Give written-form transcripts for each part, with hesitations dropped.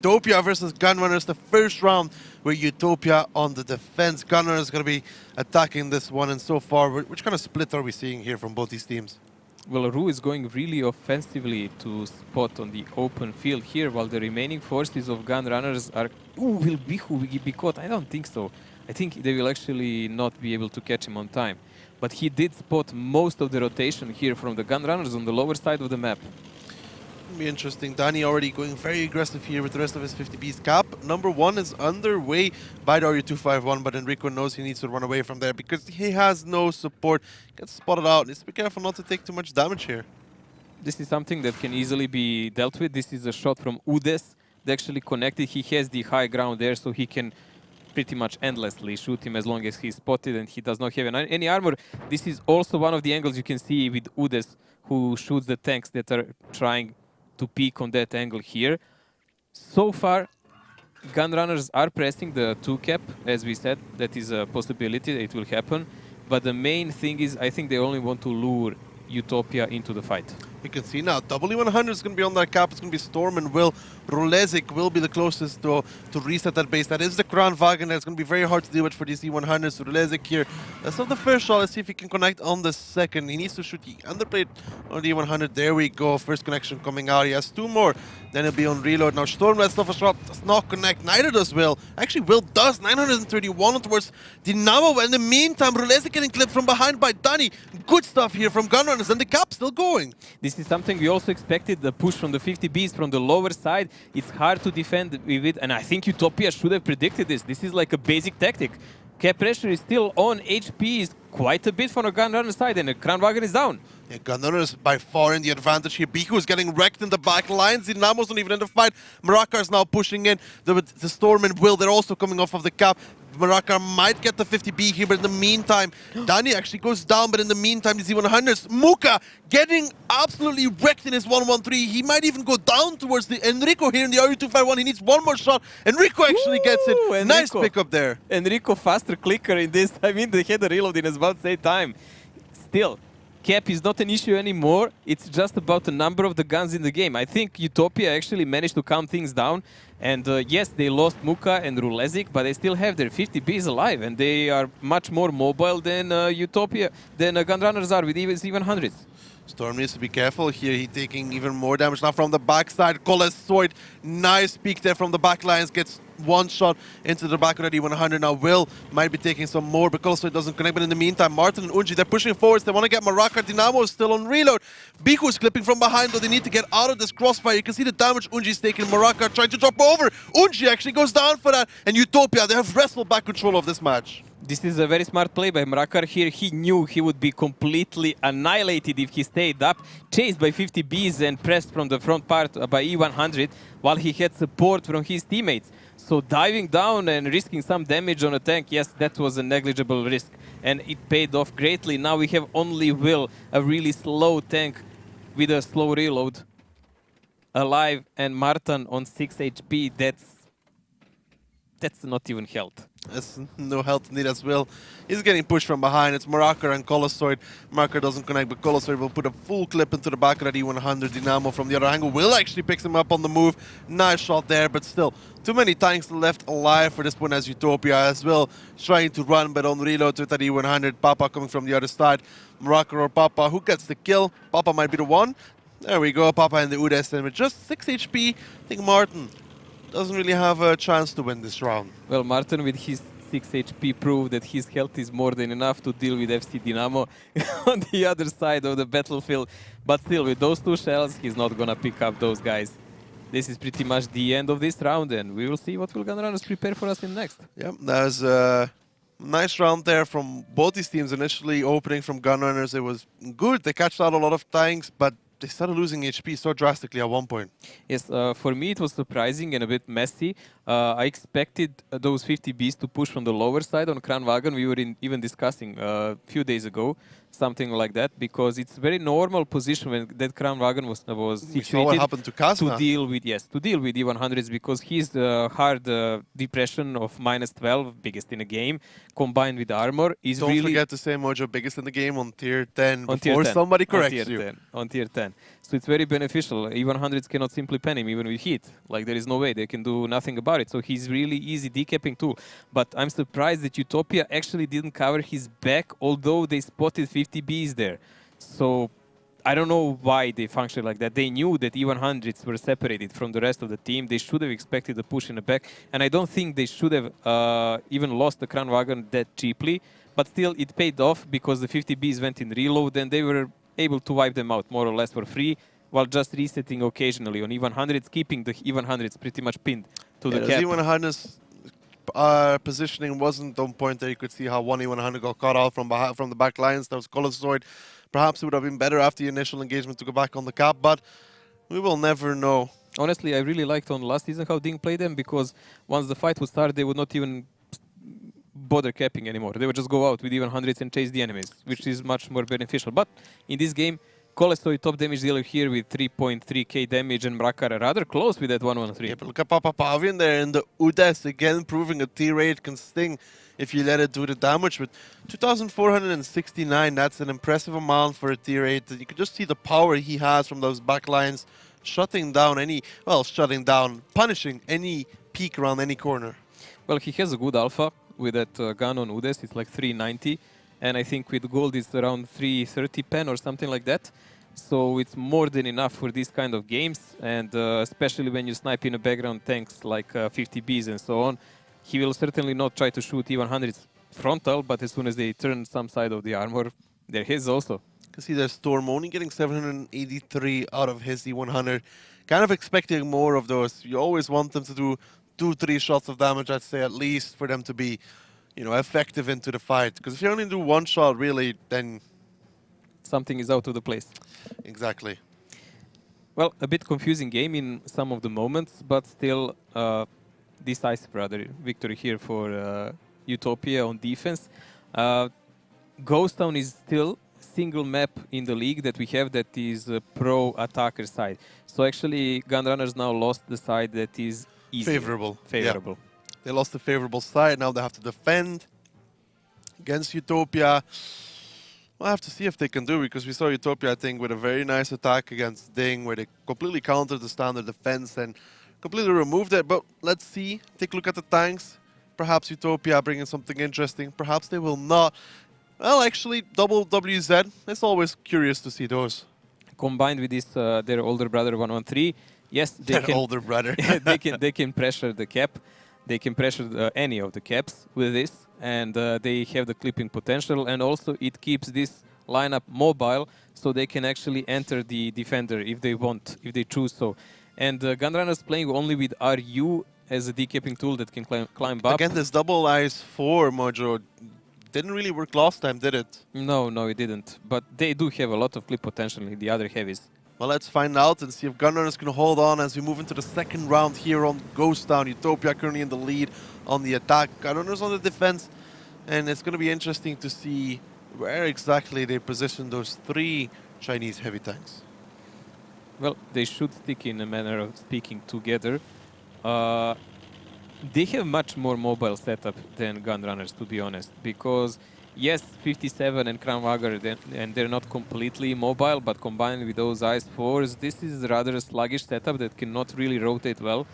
UTOPIA versus Gunrunners, the first round where UTOPIA on the defense. Gunrunners is going to be attacking this one, and so far, which kind of split are we seeing here from both these teams? Well, Ru is going really offensively to spot on the open field here, while the remaining forces of Gunrunners are... Ooh, will Bihu be caught? I don't think so. I think they will actually not be able to catch him on time. But he did spot most of the rotation here from the Gunrunners on the lower side of the map. Be interesting. Danny already going very aggressive here with the rest of his 50Bs. Cap number 1 is underway by the RU251, but Enrico knows he needs to run away from there because he has no support. Gets spotted out. Needs to be careful not to take too much damage here. This is something that can easily be dealt with. This is a shot from Udes. They actually connected. He has the high ground there, so he can pretty much endlessly shoot him as long as he's spotted and he does not have any armor. This is also one of the angles you can see with Udes, who shoots the tanks that are trying to peek on that angle here. So far, Gunrunners are pressing the 2 cap, as we said. That is a possibility, it will happen. But the main thing is, I think they only want to lure UTOPIA into the fight. You can see now, W100 is going to be on that cap. It's going to be Storm and Will. Rolezik will be the closest to reset that base. That is the Crown Wagon. It's going to be very hard to deal with for these E100s. So Rolezik here. That's not the first shot. Let's see if he can connect on the second. He needs to shoot the underplate on the E100. There we go. First connection coming out. He has 2 more. Then he'll be on reload. Now Storm lets off a shot. Does not connect. Neither does Will. Actually, Will does. 931 towards Dynamo. In the meantime, Rolezik getting clipped from behind by Danny. Good stuff here from Gunrunners. And the cap still going. This is something we also expected, the push from the 50Bs from the lower side. It's hard to defend with it, and I think UTOPIA should have predicted this. This is like a basic tactic. Cap pressure is still on, HP is quite a bit from the Gunrunner side, and the Crown Wagon is down. Yeah, Gunrunners by far in the advantage here. Biku is getting wrecked in the back lines. Dynamo's not even in the fight. Marakar is now pushing in. The Storm and Will, they're also coming off of the cap. Marakar might get the 50B here, but in the meantime, Danny actually goes down, but in the meantime, these E100s. Muka getting absolutely wrecked in his 113. He might even go down towards the Enrico here in the RU251. He needs one more shot. Enrico actually gets it. Enrico. Nice pickup there. Enrico faster clicker in this. I mean, they had a reload in about the same time. Still, cap is not an issue anymore. It's just about the number of the guns in the game. I think UTOPIA actually managed to calm things down. And yes, they lost Muka and Rulezik, but they still have their 50Bs alive. And they are much more mobile than UTOPIA, than Gunrunners are with even hundreds. Storm needs to be careful here. He's taking even more damage now from the backside. Colossoid, nice peek there from the back lines. Gets one shot into the back of that E100. Now Will might be taking some more, but Colossoid doesn't connect. But in the meantime, Martin and Unji, they're pushing forwards. They want to get Marakar. Dynamo is still on reload. Biku is clipping from behind, though. They need to get out of this crossfire. You can see the damage Unji's taking. Marakar trying to drop over. Unji actually goes down for that. And UTOPIA, they have wrestled back control of this match. This is a very smart play by Marakar here. He knew he would be completely annihilated if he stayed up, chased by 50Bs and pressed from the front part by E100, while he had support from his teammates. So diving down and risking some damage on a tank, yes, that was a negligible risk. And it paid off greatly. Now we have only Will, a really slow tank with a slow reload, alive, and Martin on 6 HP. That's not even health. There's no health need as well. He's getting pushed from behind. It's Marakar and Colossoid. Marakar doesn't connect, but Colossoid will put a full clip into the back of that E100. Dynamo from the other angle will actually pick him up on the move. Nice shot there, but still, too many tanks left alive for this one as UTOPIA as well. Trying to run, but on reload with that E100. Papa coming from the other side. Marakar or Papa, who gets the kill? Papa might be the one. There we go, Papa and the Udes, and with just 6 HP, I think Martin doesn't really have a chance to win this round. Well, Martin with his 6 HP proved that his health is more than enough to deal with FC Dynamo on the other side of the battlefield. But still, with those 2 shells, he's not gonna pick up those guys. This is pretty much the end of this round, and we will see what will Gunrunners prepare for us in next. Yeah, that was a nice round there from both these teams. Initially opening from Gunrunners, it was good. They catched out a lot of tanks, but they started losing HP so drastically at one point. Yes, for me it was surprising and a bit messy. I expected those 50Bs to push from the lower side on Crown Wagon. We were even discussing a few days ago something like that, because it's very normal position when that Crown Wagon was We saw what situated happened to to Kazna. deal with E100s, because he's hard depression of -12, biggest in the game, combined with armor, is Don't really forget to say Mojo biggest in the game on tier 10 on tier before 10. somebody On corrects tier you. 10. On tier 10. So it's very beneficial. E100s cannot simply pen him even with heat. Like, there is no way. They can do nothing about it. So he's really easy decapping tool. But I'm surprised that Utopia actually didn't cover his back, although they spotted 50 Bs there. So I don't know why they function like that. They knew that E100s were separated from the rest of the team. They should have expected a push in the back. And I don't think they should have even lost the Crown Wagon that cheaply. But still, it paid off because the 50 Bs went in reload and they were able to wipe them out more or less for free, while just resetting occasionally on E100s, keeping the E100s pretty much pinned to the cap. E100's positioning wasn't on point there. You could see how one E100 got caught out from the back lines. That was Colossoid. Perhaps it would have been better after the initial engagement to go back on the cap, but we will never know. Honestly, I really liked on last season how Ding played them, because once the fight would start, they would not even bother capping anymore. They would just go out with E100s and chase the enemies, which is much more beneficial. But in this game, Colossoid top damage dealer here with 3.3k damage, and Mrakar rather close with that 113. Yeah, but look at Papa Pavian there in the Udes again, proving a tier 8 can sting if you let it do the damage. With 2,469, that's an impressive amount for a tier 8. You can just see the power he has from those backlines, punishing any peek around any corner. Well, he has a good alpha with that gun on Udes. It's like 390. And I think with gold it's around 330 pen or something like that. So it's more than enough for these kind of games. And especially when you snipe in a background tanks like 50 Bs and so on, he will certainly not try to shoot E100s frontal, but as soon as they turn some side of the armor, they're his also. You can see there's Storm only getting 783 out of his E100. Kind of expecting more of those. You always want them to do 2-3 shots of damage, I'd say, at least, for them to be, you know, effective into the fight. Because if you only do one shot, really, then something is out of the place. Exactly. Well, a bit confusing game in some of the moments, but still decisive rather victory here for Utopia on defense. Ghost Town is still single map in the league that we have that is a pro attacker side. So actually Gunrunners now lost the side that is easier. Favorable. Favorable. Yeah. They lost the favorable side. Now they have to defend against Utopia. We'll have to see if they can do, because we saw Utopia, I think, with a very nice attack against Ding, where they completely countered the standard defense and completely removed it. But let's see. Take a look at the tanks. Perhaps Utopia bringing something interesting. Perhaps they will not. Well, actually, double WZ. It's always curious to see those. Combined with this, their older brother 113. Yes, they Their can. older brother. they can pressure the cap. They can pressure any of the caps with this, and they have the clipping potential. And also, it keeps this lineup mobile, so they can actually enter the defender if they want, if they choose so. And Gunrunners playing only with RU as a decapping tool that can climb up. Again, this double Ice 4 Mojo didn't really work last time, did it? No, it didn't. But they do have a lot of clip potential in the other heavies. Well, let's find out and see if Gunrunners can hold on as we move into the second round here on Ghost Town. Utopia currently in the lead on the attack, Gunrunners on the defense. And it's going to be interesting to see where exactly they position those 3 Chinese heavy tanks. Well, they should stick in a manner of speaking together. They have much more mobile setup than Gunrunners, to be honest, because yes, 57 and Kranwager, and they're not completely mobile, but combined with those Ice 4s, this is rather a sluggish setup that cannot really rotate well.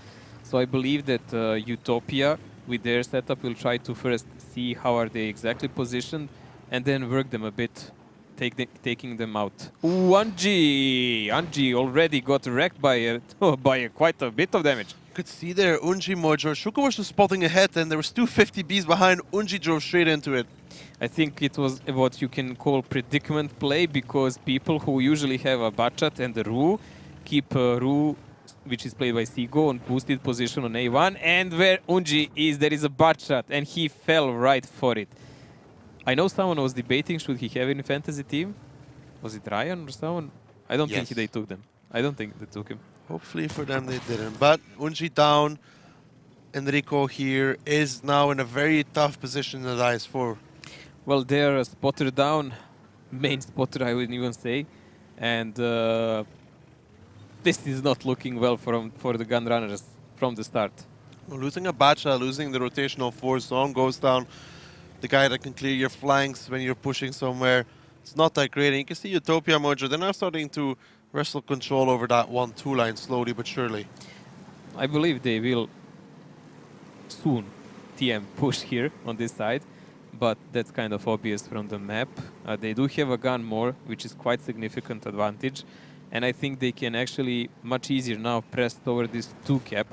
So I believe that Utopia, with their setup, will try to first see how are they exactly positioned, and then work them a bit, taking them out. Ooh, Anji already got wrecked by quite a bit of damage. You could see there, Unji Mojo. Shuko was just spotting ahead, and there was 2 50 Bs behind. Unji drove straight into it. I think it was what you can call predicament play, because people who usually have a Bachat and a Ru keep Ru, which is played by Sigo, on boosted position on A1, and where Unji is, there is a Bachat, and he fell right for it. I know someone was debating, should he have in fantasy team? Was it Ryan or someone? I don't think they took them. I don't think they took him. Hopefully for them they didn't. But Unji down. Enrico here is now in a very tough position at Ice 4. Well, they're spotter down. main spotter, I would even say. And this is not looking well for the Gunrunners from the start. Well, losing a Bacha, losing the rotational force, Zone goes down. The guy that can clear your flanks when you're pushing somewhere. It's not that great. And you can see Utopia Mojo, they're now starting to wrestle control over that 1-2 line slowly but surely. I believe they will soon TM push here on this side, but that's kind of obvious from the map. They do have a gun more, which is quite significant advantage, and I think they can actually much easier now press over this 2 cap,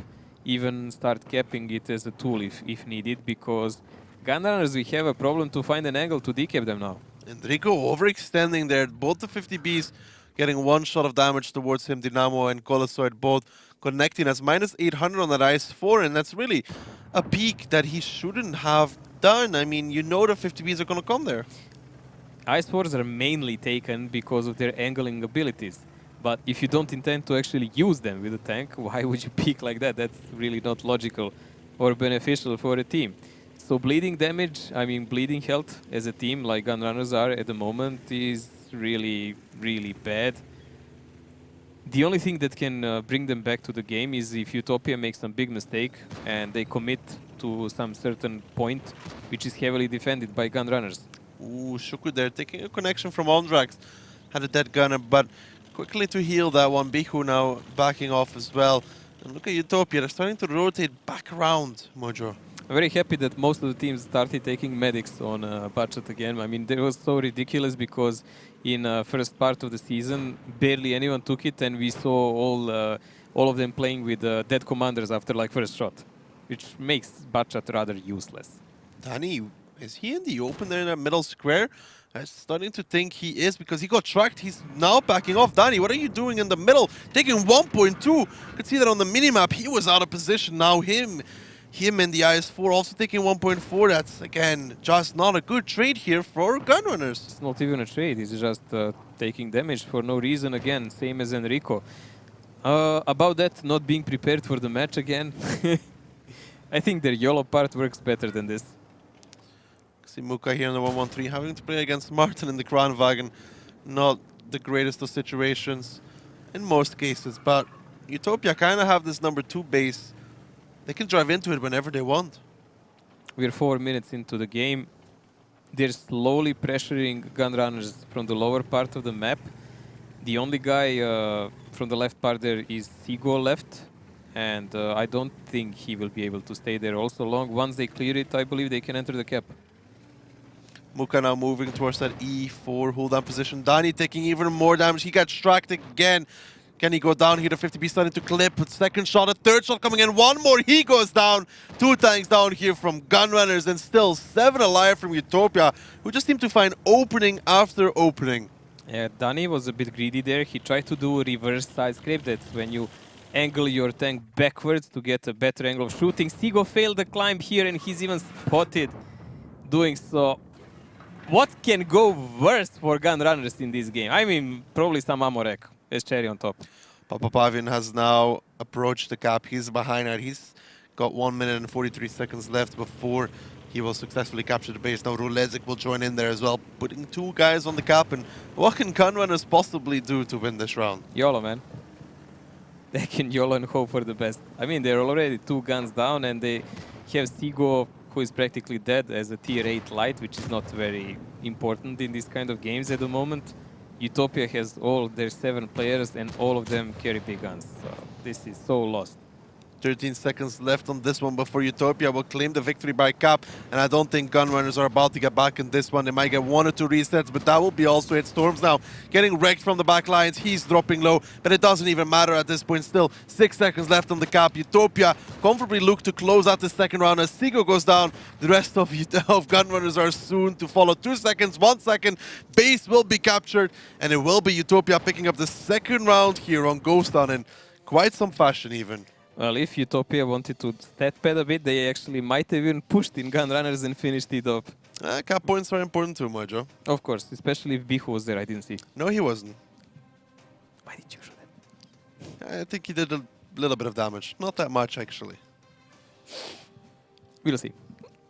even start capping it as a tool if needed, because Gunrunners, we have a problem to find an angle to decap them now. And Rico overextending there, both the 50Bs getting one shot of damage towards him, Dynamo and Colossoid both connecting as minus 800 on that IS-4, and that's really a peak that he shouldn't have done. I mean, you know the 50Bs are going to come there. IS-4s are mainly taken because of their angling abilities, but if you don't intend to actually use them with a tank, why would you peak like that? That's really not logical or beneficial for a team. So bleeding damage, I mean bleeding health as a team like Gunrunners are at the moment is really, really bad. The only thing that can bring them back to the game is if Utopia makes some big mistake and they commit to some certain point which is heavily defended by Gunrunners. Ooh, Shuku there taking a connection from Ondrax. Had a dead gunner, but quickly to heal that one. Bihu now backing off as well. And look at Utopia, they're starting to rotate back around, Mojo. I'm very happy that most of the teams started taking medics on budget again. I mean, it was so ridiculous because in first part of the season, barely anyone took it, and we saw all of them playing with dead commanders after like first shot, which makes budget rather useless. Danny, is he in the open there in that middle square? I'm starting to think he is because he got tracked. He's now backing off. Danny, what are you doing in the middle? Taking 1.2. You could see that on the minimap. He was out of position. Now him and the IS-4 also taking 1.4. That's, again, just not a good trade here for Gunrunners. It's not even a trade. He's just taking damage for no reason again, same as Enrico. About that, not being prepared for the match again, I think their YOLO part works better than this. See Muka here in the 1-1-3 having to play against Martin in the Kranwagen. Not the greatest of situations in most cases, but Utopia kind of have this number 2 base. They can drive into it whenever they want. We're 4 minutes into the game. They're slowly pressuring Gunrunners from the lower part of the map. The only guy from the left part there is Sigo left, and I don't think he will be able to stay there also long. Once they clear it, I believe they can enter the cap. Muka now moving towards that E4 hold down position. Dani taking even more damage. He got struck again. Can he go down here? The 50B starting to clip. Second shot, a third shot coming in. One more. He goes down. 2 tanks down here from Gunrunners, and still 7 alive from Utopia, who just seem to find opening after opening. Yeah, Dani was a bit greedy there. He tried to do a reverse side scrape. That's when you angle your tank backwards to get a better angle of shooting. Sigo failed the climb here, and he's even spotted doing so. What can go worse for Gunrunners in this game? I mean, probably some Amorek as cherry on top. Papa Pavian has now approached the cap. He's behind it. He's got 1 minute and 43 seconds left before he will successfully capture the base. Now Rulezik will join in there as well, putting 2 guys on the cap. And what can Gunrunners possibly do to win this round? YOLO, man. They can YOLO and hope for the best. I mean, they're already 2 guns down, and they have Sigo, who is practically dead as a tier 8 light, which is not very important in these kind of games at the moment. Utopia has all their 7 players, and all of them carry big guns. So this is so lost. 13 seconds left on this one before Utopia will claim the victory by cap, and I don't think Gunrunners are about to get back in this one. They might get 1 or 2 resets, but that will be also it. Storms now getting wrecked from the back lines. He's dropping low, but it doesn't even matter at this point. Still 6 seconds left on the cap. Utopia comfortably look to close out the second round as Sigo goes down. The rest of Gunrunners are soon to follow. 2 seconds, 1 second. Base will be captured, and it will be Utopia picking up the second round here on Ghost Town in quite some fashion even. Well, if Utopia wanted to stat pad a bit, they actually might have even pushed in Gunrunners and finished it up. Cap points are important too, Mojo. Of course, especially if Bihu was there, I didn't see. No, he wasn't. Why did you shoot that? I think he did a little bit of damage. Not that much, actually. We'll see.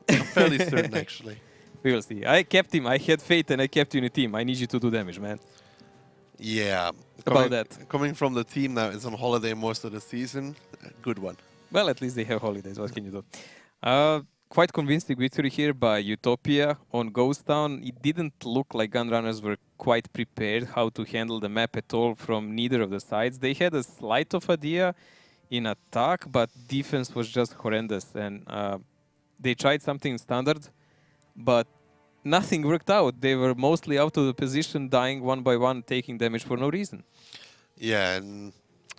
I'm fairly certain, actually. We will see. I kept him. I had faith and I kept you in a team. I need you to do damage, man. Yeah. About that. Coming from the team that is on holiday most of the season, good one. Well, at least they have holidays. What can you do? Quite convincing victory here by Utopia on Ghost Town. It didn't look like Gunrunners were quite prepared how to handle the map at all from neither of the sides. They had a slight of idea in attack, but defense was just horrendous. And they tried something in standard, but nothing worked out. They were mostly out of the position, dying one by one, taking damage for no reason. Yeah, and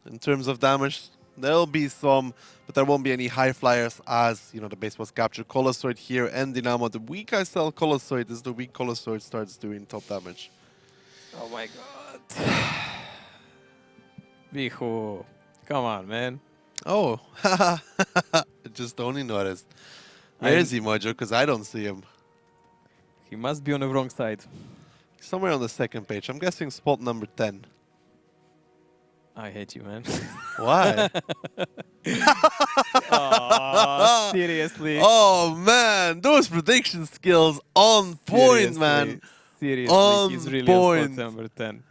in terms of damage, there'll be some, but there won't be any high flyers as, you know, the base was captured. Colossoid here and Dynamo. The weak I sell Colossoid is the weak Colossoid starts doing top damage. Oh my god. Vihu, come on, man. Oh, I just only noticed. Where is he, Mojo? Because I don't see him. He must be on the wrong side. Somewhere on the second page. I'm guessing spot number 10. I hate you, man. Why? Oh, seriously. Oh, man. Those prediction skills on point, man. Seriously, on he's really point. on spot number 10.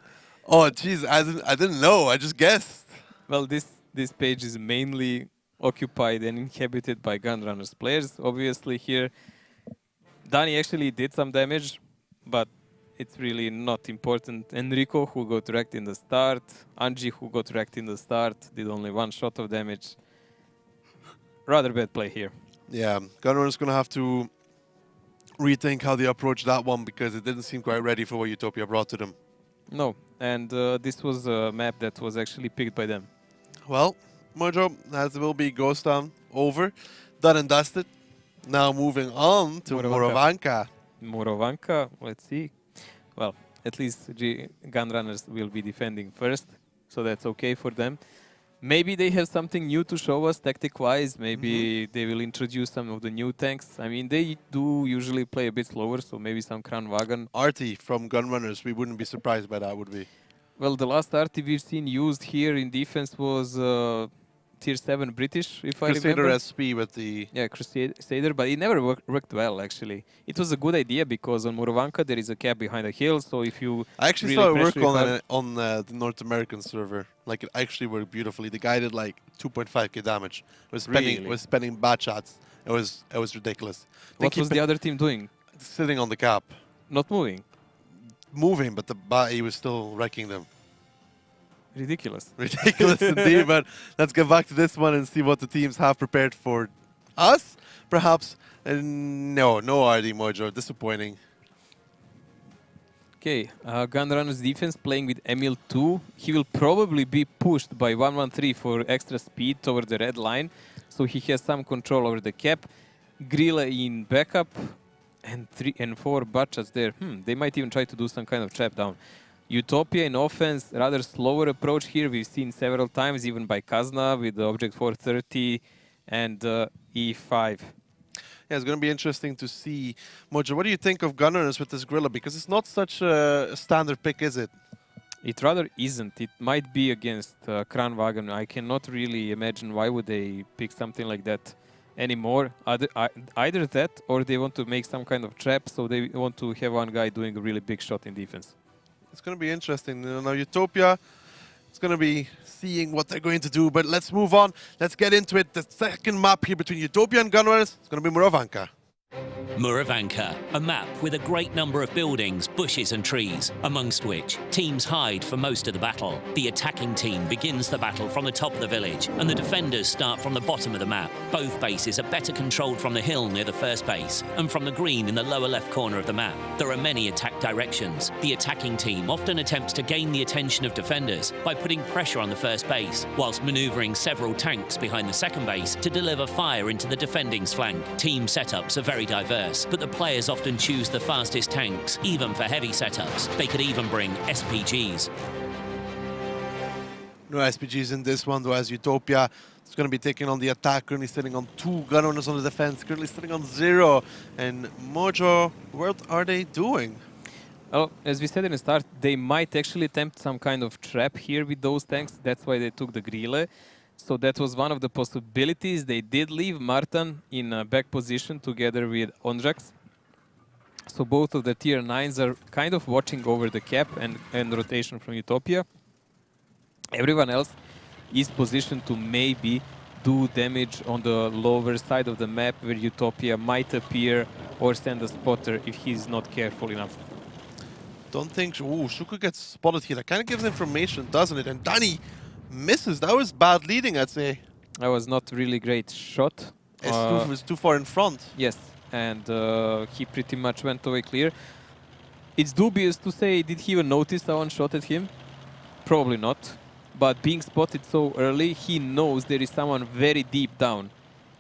Oh, jeez. I didn't know. I just guessed. Well, this page is mainly occupied and inhabited by Gunrunners players. Obviously, here, Dani actually did some damage, but it's really not important. Enrico, who got wrecked in the start. Anji, who got wrecked in the start, did only one shot of damage. Rather bad play here. Yeah, Gunrunners going to have to rethink how they approach that one because it didn't seem quite ready for what Utopia brought to them. No, and this was a map that was actually picked by them. Well, Mojo, as will be Ghost Town over. Done and dusted. Now moving on to Morovanka. Morovanka, let's see. Well, at least Gunrunners will be defending first, so that's okay for them. Maybe they have something new to show us tactic-wise. Maybe they will introduce some of the new tanks. I mean, they do usually play a bit slower, so maybe some Kranwagen. Artie from Gunrunners, we wouldn't be surprised by that, would we? Well, the last Artie we've seen used here in defense was Tier 7 British, if I remember. Crusader SP with the... Yeah, Crusader, but it never worked well, actually. It was a good idea because on Morovanka there is a cap behind a hill, so if you... I actually saw it work on the North American server. Like, it actually worked beautifully. The guy did like 2.5k damage. Was spending bad shots. It was ridiculous. What was the other team doing? Sitting on the cap. Not moving? Moving, but he was still wrecking them. Ridiculous. Ridiculous indeed, but let's get back to this one and see what the teams have prepared for us. Perhaps, no RD Mojo, disappointing. Okay, Gunrunners defense playing with Emil 2. He will probably be pushed by 113 for extra speed toward the red line, so he has some control over the cap. Grilla in backup, and 3 and 4 Butchas there. They might even try to do some kind of trap down. Utopia in offense, rather slower approach here. We've seen several times, even by Kazna with the Object 430 and E5. Yeah, it's going to be interesting to see. Mojo, what do you think of Gunrunners with this Grilla? Because it's not such a standard pick, is it? It rather isn't. It might be against Kranwagen. I cannot really imagine why would they pick something like that anymore. Either that or they want to make some kind of trap, so they want to have one guy doing a really big shot in defense. It's going to be interesting. Now, Utopia, it's going to be seeing what they're going to do. But let's move on. Let's get into it. The second map here between Utopia and Gunrunners is going to be Morovanka. Morovanka, a map with a great number of buildings, bushes and trees, amongst which teams hide for most of the battle. The attacking team begins the battle from the top of the village, and the defenders start from the bottom of the map. Both bases are better controlled from the hill near the first base, and from the green in the lower left corner of the map. There are many attack directions. The attacking team often attempts to gain the attention of defenders by putting pressure on the first base, whilst manoeuvring several tanks behind the second base to deliver fire into the defending's flank. Team setups are very diverse, but the players often choose the fastest tanks, even for heavy setups. They could even bring SPGs. No SPGs in this one, though, as Utopia is going to be taking on the attack, currently sitting on 2 Gunrunners on the defense, currently sitting on 0. And Mojo, what are they doing? Well, as we said in the start, they might actually attempt some kind of trap here with those tanks. That's why they took the Grille. So that was one of the possibilities. They did leave Martin in a back position together with Ondrax. So both of the tier 9s are kind of watching over the cap and rotation from Utopia. Everyone else is positioned to maybe do damage on the lower side of the map where Utopia might appear or send a spotter if he's not careful enough. Don't think... Ooh, Shuku gets spotted here. That kind of gives information, doesn't it? And Danny misses. That was bad leading, I'd say. That was not really great shot. It's too far in front. Yes, and he pretty much went away clear. It's dubious to say, did he even notice someone shot at him? Probably not. But being spotted so early, he knows there is someone very deep down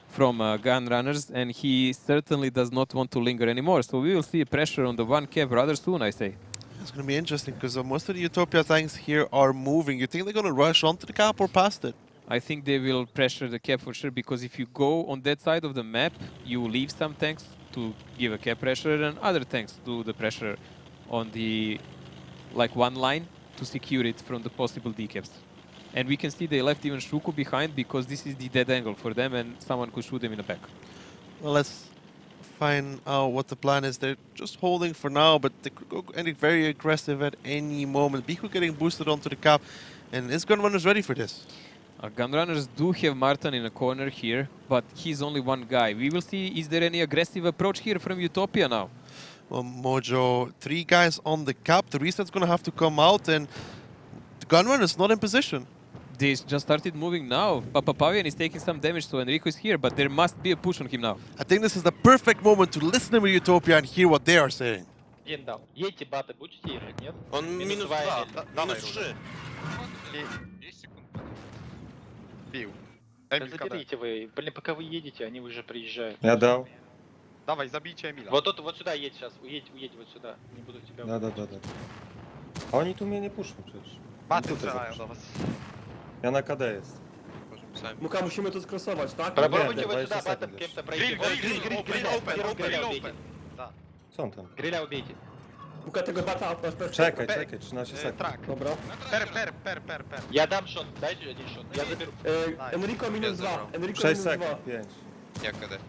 from Gunrunners, and he certainly does not want to linger anymore. So we will see pressure on the one cap rather soon, I say. It's going to be interesting because most of the Utopia tanks here are moving. You think they're going to rush onto the cap or past it? I think they will pressure the cap for sure, because if you go on that side of the map, you leave some tanks to give a cap pressure and other tanks do the pressure on the one line to secure it from the possible decaps. And we can see they left even Shuku behind because this is the dead angle for them and someone could shoot them in the back. Well, let's find out what the plan is. They're just holding for now, but they could go any very aggressive at any moment. Biku getting boosted onto the cap, and is Gunrunners ready for this? Gunrunners do have Martin in a corner here, but he's only one guy. We will see, is there any aggressive approach here from Utopia now? Well, Mojo, 3 guys on the cap. The reset's going to have to come out, and the Gunrunners not in position. They just started moving now. Papavian is taking some damage, so Enrico is here, but there must be a push on him now. I think this is the perfect moment to listen to Utopia and hear what they are saying. Один дал. Едьте, баты, будете ехать, нет? Он минус 2, минус 3. 10 секунд. Бил. Да Эмиль, когда? заберите вы. Блин, пока вы едете, они уже приезжают. Я дал. Давай, забейте Эмиля. Вот тут, вот сюда едь сейчас. Уедь вот сюда. Не буду тебя... Да. А они тут меня не пушат przecież. Бати Тут стріляє я до вас. Я на КД jest. Możemy sami. Мука, musimy to skrosować, tak? Попробуйте Нет, вот 20 сюда, секунд батом еще. кем-то Гриль, пройти. гриль, open, убейте. Да. Co on tam? Гриля убейте. Muka tego bata, Czekaj, 13 sekund. Трак. Dobra. Пер. Я дам шот, дайте один шот. Я заберу. Enrico minus Jest 2. zero. Enrico 6 minus 2. sekund, 5. Jak KD?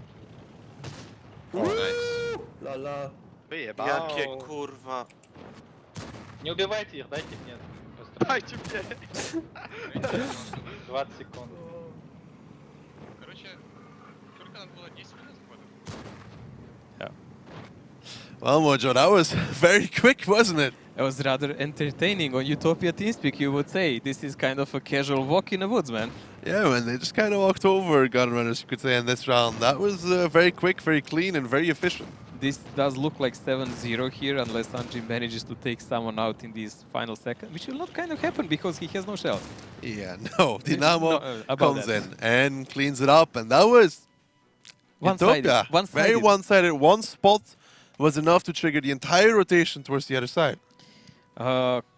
Nice. Lala. Wyjebał. Jakie kurwa. Не убивайте их, дайте мне. Построить. Dajcie mnie. 20 секунд. Короче, сколько нам было? 10 минут заходу? Well, Mojo, that was very quick, wasn't it? It was rather entertaining on Utopia TeamSpeak, you would say. This is kind of a casual walk in the woods, man. Yeah, man, they just kind of walked over Gunrunners, you could say, in this round. That was very quick, very clean, and very efficient. This does look like 7-0 here, unless Anji manages to take someone out in these final seconds, which will not kind of happen because he has no shells. Yeah, no, Dynamo No, about comes that. in and cleans it up, and that was One-sided. Utopia. Very one-sided. One spot was enough to trigger the entire rotation towards the other side.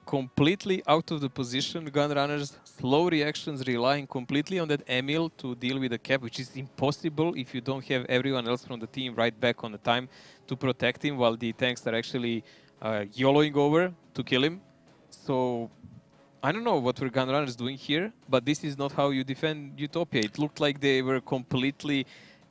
Completely out of the position, Gunrunners, slow reactions, relying completely on that Emil to deal with the cap, which is impossible if you don't have everyone else from the team right back on the time to protect him, while the tanks are actually YOLOing over to kill him. So I don't know what were Gunrunners doing here, but this is not how you defend Utopia. It looked like they were completely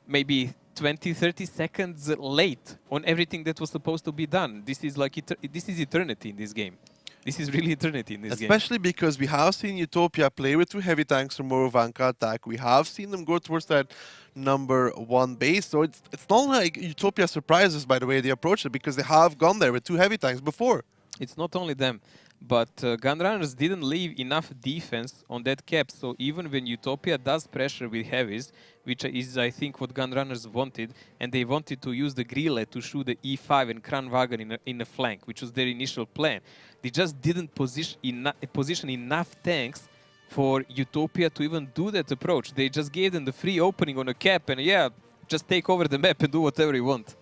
maybe 20-30 seconds late on everything that was supposed to be done. This is like this is eternity in this game. This is really eternity in this game. Especially because we have seen Utopia play with 2 heavy tanks from Morovanka attack. We have seen them go towards that number 1 base. So it's not like Utopia surprises by the way they approach it, because they have gone there with 2 heavy tanks before. It's not only them, but Gunrunners didn't leave enough defense on that cap. So even when Utopia does pressure with heavies, which is I think what Gunrunners wanted, and they wanted to use the Grille to shoot the E5 and Kranwagen in a flank, which was their initial plan. They just didn't position enough tanks for Utopia to even do that approach. They just gave them the free opening on a cap and yeah, just take over the map and do whatever you want.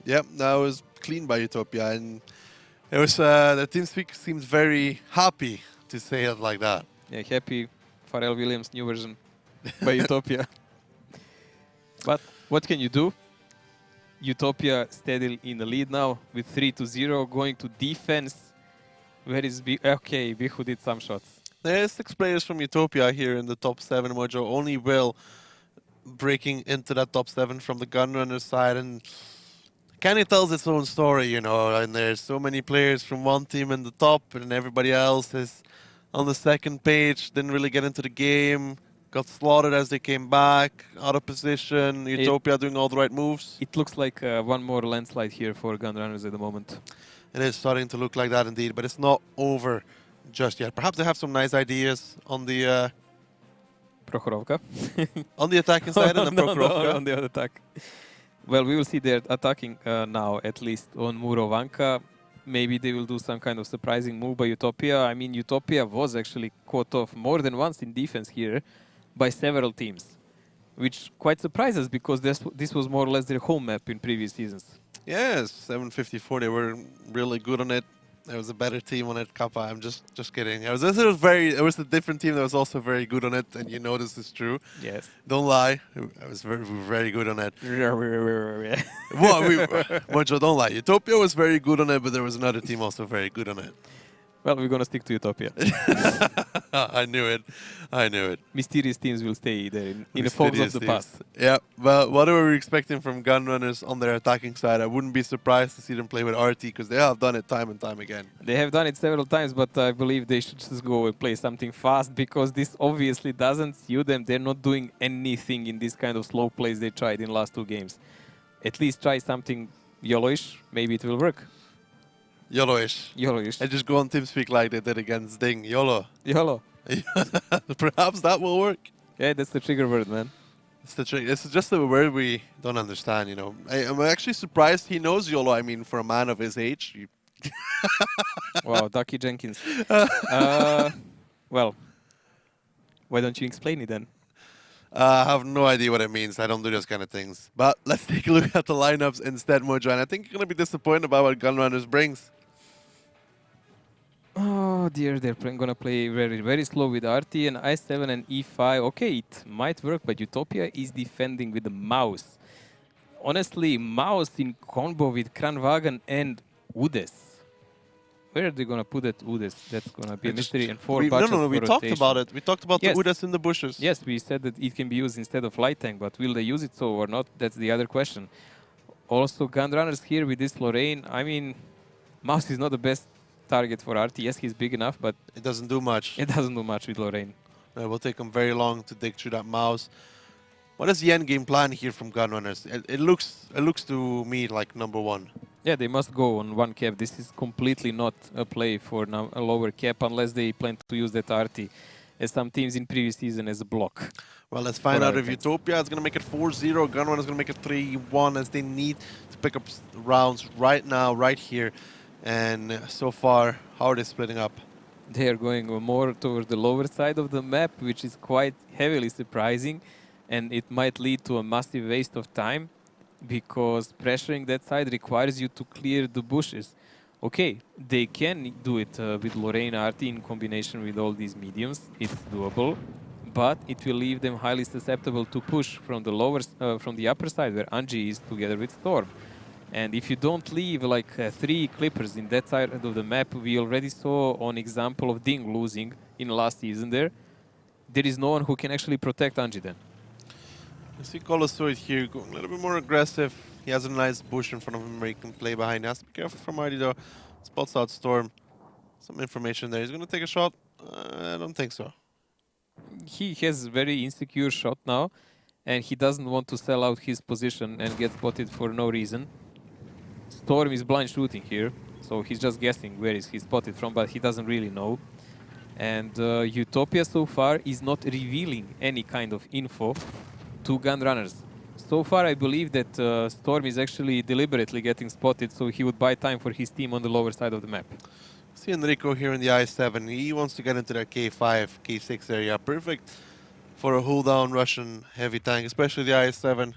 Yep, that was clean by Utopia, and it was the TeamSpeak seems very happy to say it like that. Yeah, happy Pharrell Williams' new version by Utopia. But what can you do? Utopia steadily in the lead now with 3-0, going to defense. Where is okay, Bihu did some shots. There's 6 players from Utopia here in the top 7, Mojo. Only Will breaking into that top 7 from the Gunrunner side, and Kenny tells its own story, you know, and there's so many players from one team in the top and everybody else is on the second page, didn't really get into the game, got slaughtered as they came back, out of position, Utopia doing all the right moves. It looks like one more landslide here for Gunrunners at the moment. It is starting to look like that indeed, but it's not over just yet. Perhaps they have some nice ideas on the Prokhorovka. on the attacking side and then No, Prokhorovka. on the other attack. Well, we will see they're attacking now, at least on Murovanka. Maybe they will do some kind of surprising move by Utopia. I mean, Utopia was actually caught off more than once in defense here by several teams, which quite surprises because this was more or less their home map in previous seasons. Yes, 754. They were really good on it. There was a better team on it, Kappa. I'm just kidding. It was a different team that was also very good on it, and you know this is true. Yes. Don't lie. I was very good on it. Yeah. Well, Mojo, don't lie. Utopia was very good on it, but there was another team also very good on it. Well, we're going to stick to Utopia. I knew it. I knew it. Mysterious teams will stay there in the folds of the past. Yeah, but what are we expecting from Gunrunners on their attacking side? I wouldn't be surprised to see them play with RT because they have done it time and time again. They have done it several times, but I believe they should just go and play something fast because this obviously doesn't suit them. They're not doing anything in this kind of slow plays they tried in the last 2 games. At least try something YOLO-ish. Maybe it will work. YOLO-ish. YOLO-ish. And just go on TeamSpeak like they did against Ding. YOLO. YOLO. Perhaps that will work. Yeah, that's the trigger word, man. It's the trick. This is just a word we don't understand, you know. I'm actually surprised he knows YOLO. I mean, for a man of his age. Wow, Ducky Jenkins. Well, why don't you explain it then? I have no idea what it means. I don't do those kind of things. But let's take a look at the lineups instead, Mojo. And I think you're going to be disappointed about what Gunrunners brings. Oh dear, they're going to play very slow with RT and I7 and E5. Okay, it might work, but Utopia is defending with the mouse. Honestly, mouse in combo with Kranvagen and Udes. Where are they going to put that Udes? That's going to be a mystery. And 4 patches No, we for talked rotation. about it. We talked about Yes. the Udas in the bushes. Yes, we said that it can be used instead of light tank, but will they use it so or not? That's the other question. Also, Gunrunners here with this Lorraine. I mean, mouse is not the best target for RT. Yes, he's big enough, but It doesn't do much. it doesn't do much with Lorraine. It will take them very long to dig through that mouse. What is the end game plan here from Gunrunners? It looks to me like number 1. Yeah, they must go on 1 cap. This is completely not a play for now a lower cap unless they plan to use that RT as some teams in previous season as a block. Well, let's find For out if items. Utopia is going to make it 4-0. Gunrunners is going to make it 3-1 as they need to pick up rounds right now, right here. And so far, how are they splitting up? They are going more towards the lower side of the map, which is quite heavily surprising. And it might lead to a massive waste of time because pressuring that side requires you to clear the bushes. Okay, they can do it with Lorraine RT in combination with all these mediums. It's doable, but it will leave them highly susceptible to push from the from the upper side where Angie is together with Storm. And if you don't leave like 3 clippers in that side of the map, we already saw an example of Ding losing in last season there. There is no one who can actually protect Angie then. You see Colosoid here going a little bit more aggressive. He has a nice bush in front of him where he can play behind. He has to be careful from Artie though. Spots out Storm. Some information there. He's going to take a shot. I don't think so. He has very insecure shot now, and he doesn't want to sell out his position and get spotted for no reason. Storm is blind shooting here, so he's just guessing where is he spotted from, but he doesn't really know. And Utopia so far is not revealing any kind of info to Gunrunners. So far, I believe that Storm is actually deliberately getting spotted, so he would buy time for his team on the lower side of the map. See Enrico here in the I7. He wants to get into that K5, K6 area. Perfect for a hold down Russian heavy tank, especially the I7.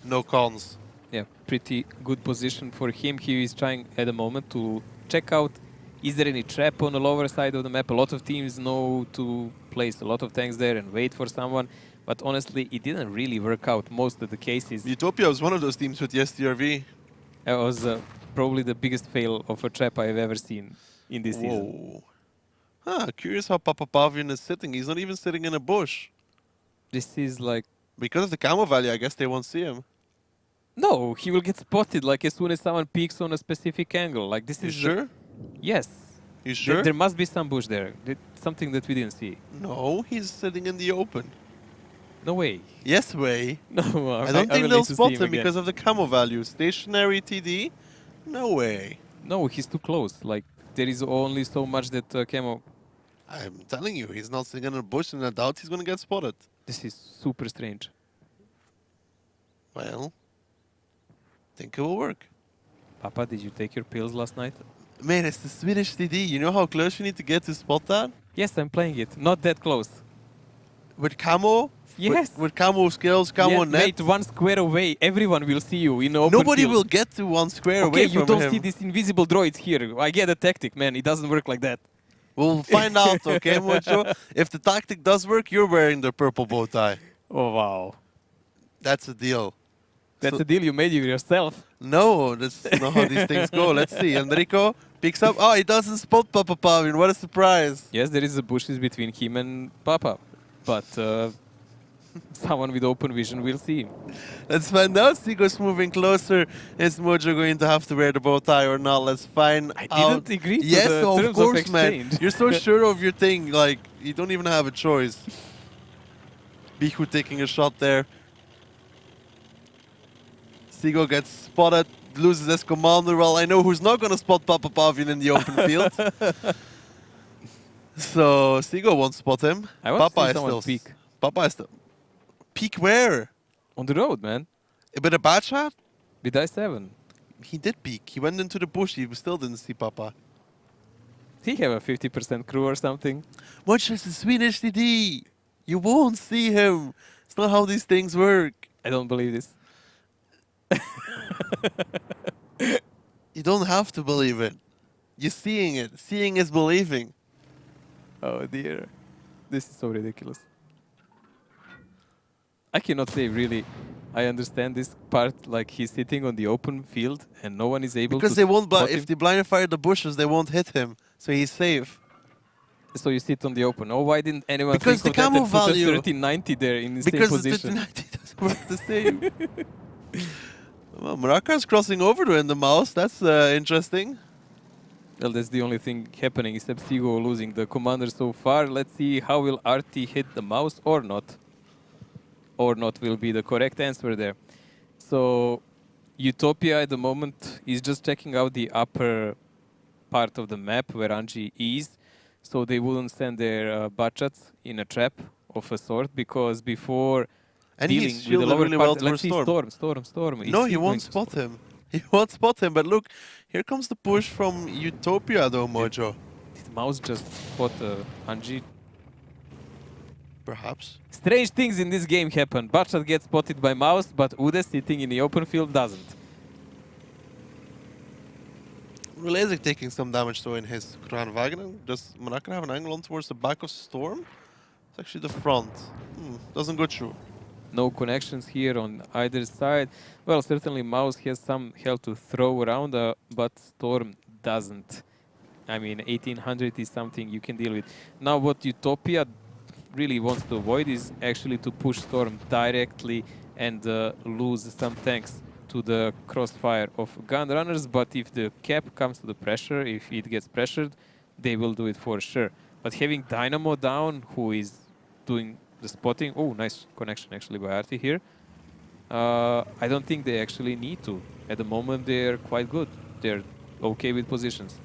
No cons. Yeah, pretty good position for him. He is trying at the moment to check out, is there any trap on the lower side of the map? A lot of teams know to place a lot of tanks there and wait for someone. But honestly, it didn't really work out most of the cases. Utopia was one of those teams with the STRV. It was probably the biggest fail of a trap I've ever seen in this season. Whoa. Huh, curious how Papa Pavian is sitting. He's not even sitting in a bush. This is like... Because of the camo value, I guess they won't see him. No, he will get spotted like as soon as someone peeks on a specific angle. Like this You is sure? Yes. You sure? There must be some bush there. Something that we didn't see. No, he's sitting in the open. No way. Yes way. No, I don't think will they'll need to spot see him again. because of the camo value. Stationary TD? No way. No, he's too close. Like there is only so much that camo. I'm telling you, he's not sitting in a bush, and I doubt he's gonna get spotted. This is super strange. Well, think it will work. Papa, did you take your pills last night? Man, it's the Swedish TD. You know how close you need to get to spot that? Yes, I'm playing it. Not that close. With camo? Yes. With camo skills, camo Yeah, net. mate, 1 square away, everyone will see you in the open Nobody field. will get to 1 square Okay, away you from don't him. see these invisible droids here. I get a tactic, man. It doesn't work like that. We'll find out, okay, Mojo? If the tactic does work, you're wearing the purple bow tie. Oh, wow. That's a deal. That's So- a deal you made yourself. No, that's not how these things go. Let's see. Enrico picks up. Oh, he doesn't spot Papa Pavin. What a surprise. Yes, there is a bushes between him and Papa. But someone with open vision will see him. Let's find out. Sigo's moving closer. Is Mojo going to have to wear the bow tie or not? Let's find I out. didn't agree to Yes, the of terms course, of man. exchange. You're so sure of your thing. Like, you don't even have a choice. Bihu taking a shot there. Sigo gets spotted, loses his commander. Well, I know who's not going to spot Papa Pavin in the open field. So, Sigo won't spot him. I want to Papa see is someone still... peek. Papa is still... Peek where? On the road, man. With a bad shot? With I-7. He did peek. He went into the bush. He still didn't see Papa. He have a 50% crew or something. Much as the Swedish TD. You won't see him. It's not how these things work. I don't believe this. You don't have to believe it. You're seeing it. Seeing is believing. Oh dear. This is so ridiculous. I cannot say really. I understand this part, like he's sitting on the open field and no one is able Because to they won't. spot If him. they blind fire the bushes, they won't hit him. So he's safe. So you sit on the open. Oh, why didn't anyone Because think the of that camo and put a value. 1390 there in the Because same the position? 1590 doesn't work the same. Well, Maraca's crossing over to in the mouse. That's interesting. Well, that's the only thing happening, except Sigo losing the commander so far. Let's see how will RT hit the mouse or not. Or not will be the correct answer there. So Utopia at the moment is just checking out the upper part of the map where Anji is. So they wouldn't send their Bachats in a trap of a sort, because before And dealing he's with the shielded lower really part, well let's for see Storm. Storm. Is No, he going won't to spot him. He won't spot him. But look, here comes the push from Utopia though, Mojo. Did Mouse just spot Anji? Perhaps. Strange things in this game happen. Bachat gets spotted by Mouse, but Ude sitting in the open field doesn't. Rulezik taking some damage though in his Kran Wagner. Does Monaco have an angle on towards the back of Storm? It's actually the front. Doesn't go through. No connections here on either side. Well, certainly Mouse has some hell to throw around, but Storm doesn't. I mean, 1800 is something you can deal with. Now, what Utopia really wants to avoid is actually to push Storm directly and lose some tanks to the crossfire of Gunrunners. But if the cap comes to the pressure, if it gets pressured, they will do it for sure. But having Dynamo down, who is doing the spotting. Oh, nice connection actually by Arti here. I don't think they actually need to. At the moment, they're quite good. They're okay with positions.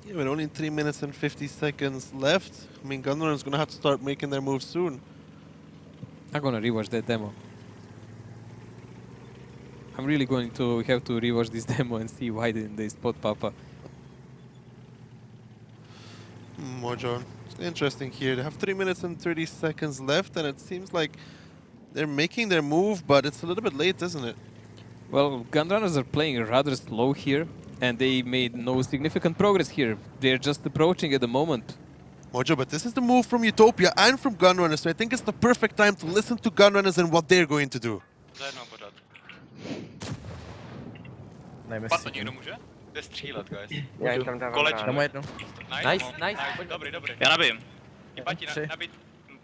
Yeah, with only 3 minutes and 50 seconds left, I mean, Gunrunner's gonna have to start making their moves soon. I'm gonna rewatch that demo. I'm really going to have to rewatch this demo and see why didn't they spot Papa. Mojo, it's interesting here. They have 3 minutes and 30 seconds left, and it seems like they're making their move, but it's a little bit late, isn't it? Well, Gunrunners are playing rather slow here, and they made no significant progress here. They're just approaching at the moment. Mojo, but this is the move from Utopia and from Gunrunners, so I think it's the perfect time to listen to Gunrunners and what they're going to do. Zajedno podat. Dajme Padl někdo může? Jde střílet, guys. Já jim tam dávám Kolečko. ráno. Dám mu jednu. Nice, Nice. Dobrý. Já nabijím. Pati, Tři. nabít.